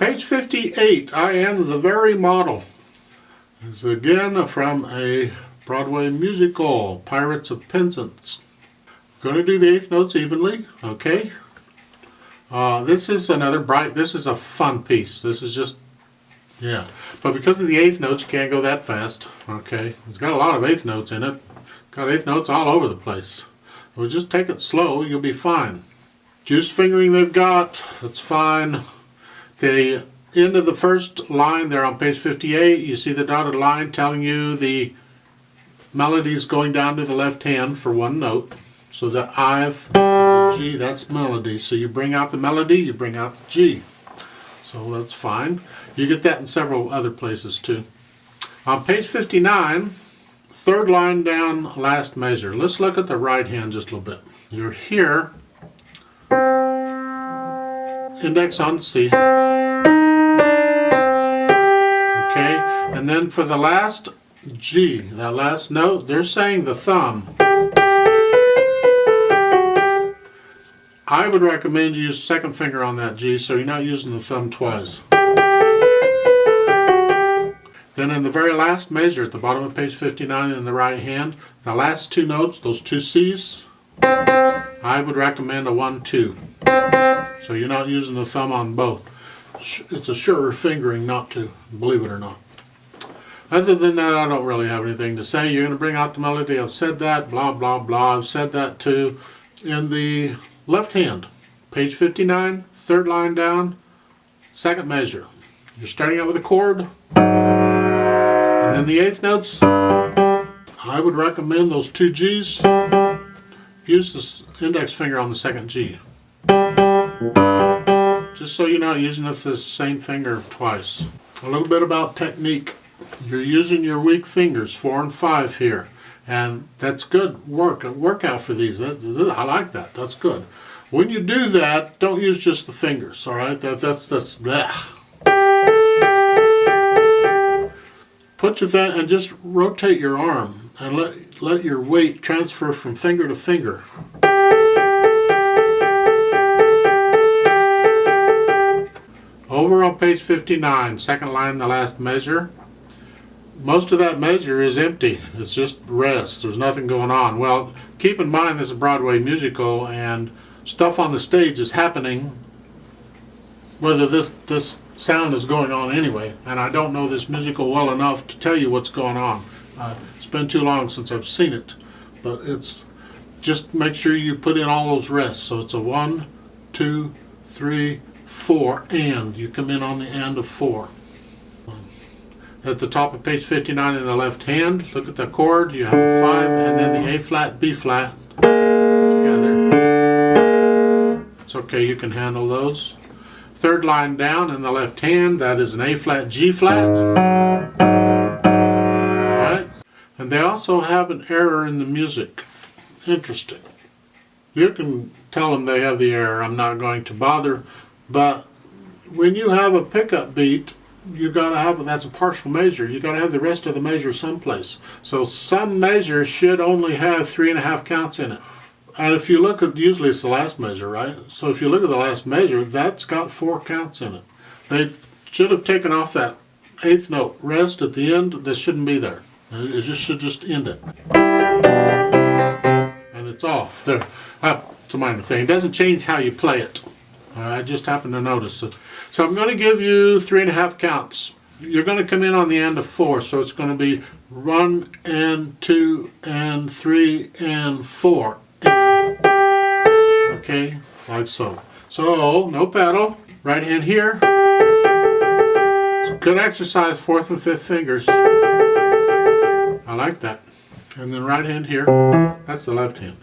Page 58, I Am the Very Model. This is again from a Broadway musical, Pirates of Penzance. Going to do the eighth notes evenly, okay? This is another bright, this is a fun piece. This is just, yeah. But because of the eighth notes, you can't go that fast, okay? It's got a lot of eighth notes in it. Got eighth notes all over the place. We'll just take it slow, you'll be fine. Juice fingering they've got, that's fine. The end of the first line there on page 58, you see the dotted line telling you the melody is going down to the left hand for one note. So the I've, the G, that's melody. So you bring out the melody, you bring out the G. So that's fine. You get that in several other places too. On page 59, third line down, last measure. Let's look at the right hand just a little bit. You're here, index on C. Okay, and then for the last G, that last note, they're saying the thumb. I would recommend you use second finger on that G so you're not using the thumb twice. Then in the very last measure at the bottom of page 59 in the right hand, the last two notes, those two C's, I would recommend a 1-2. So you're not using the thumb on both. It's a surer fingering not to, believe it or not. Other than that, I don't really have anything to say. You're going to bring out the melody. I've said that, blah, blah, blah. I've said that too. In the left hand, page 59, third line down, second measure. You're starting out with a chord. And then the eighth notes, I would recommend those two G's. Use the index finger on the second G. Just so you're not using the same finger twice. A little bit about technique. You're using your weak fingers, 4 and 5 here. And that's good workout for these. I like that. That's good. When you do that, don't use just the fingers, all right? That's bleh. Put your thumb and just rotate your arm and let your weight transfer from finger to finger. Over on page 59, second line, the last measure. Most of that measure is empty. It's just rest. There's nothing going on. Well, keep in mind this is a Broadway musical and stuff on the stage is happening whether this sound is going on anyway. And I don't know this musical well enough to tell you what's going on. It's been too long since I've seen it. But it's just make sure you put in all those rests. So it's a 1, 2, 3, 4, and you come in on the end of 4. At the top of page 59 in the left hand, look at the chord. You have a 5 and then the A flat, B flat together. It's okay, you can handle those. Third line down in the left hand, that is an A flat, G flat. Right? And they also have an error in the music. Interesting. You can tell them they have the error. I'm not going to bother. But when you have a pickup beat, you got to have, that's a partial measure. You got to have the rest of the measure someplace. So some measures should only have 3.5 counts in it. And if you look at, usually it's the last measure, right? So if you look at the last measure, that's got 4 counts in it. They should have taken off that eighth note rest at the end. That shouldn't be there. It should just end it. And it's off. There. It's a minor thing. It doesn't change how you play it. I just happened to notice it. So I'm going to give you 3.5 counts. You're going to come in on the end of 4, so it's going to be 1 and 2 and 3 and 4. Okay, like so. So, no pedal. Right hand here. It's a good exercise, 4th and 5th fingers. I like that. And then right hand here. That's the left hand.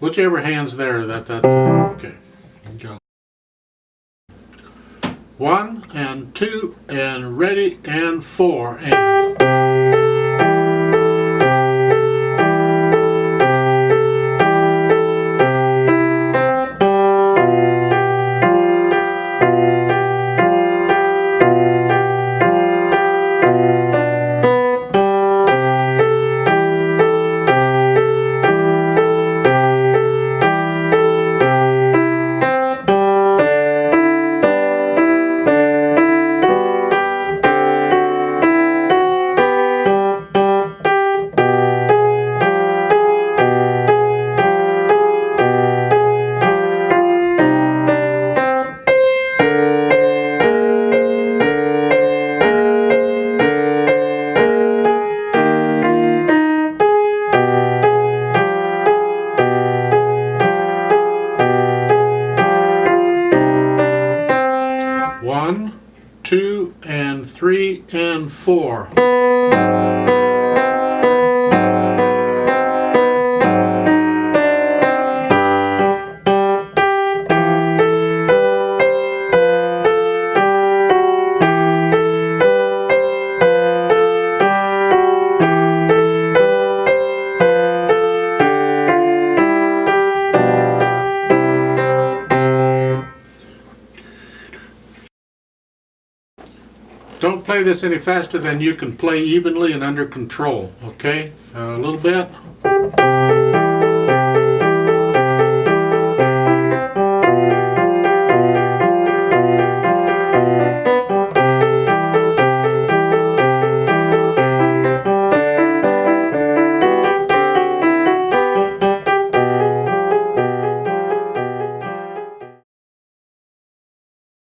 Whichever hand's there, that's okay. Go. 1 and 2 and ready and 4 and. 2 and 3 and 4. Don't play this any faster than you can play evenly and under control, okay? A little bit.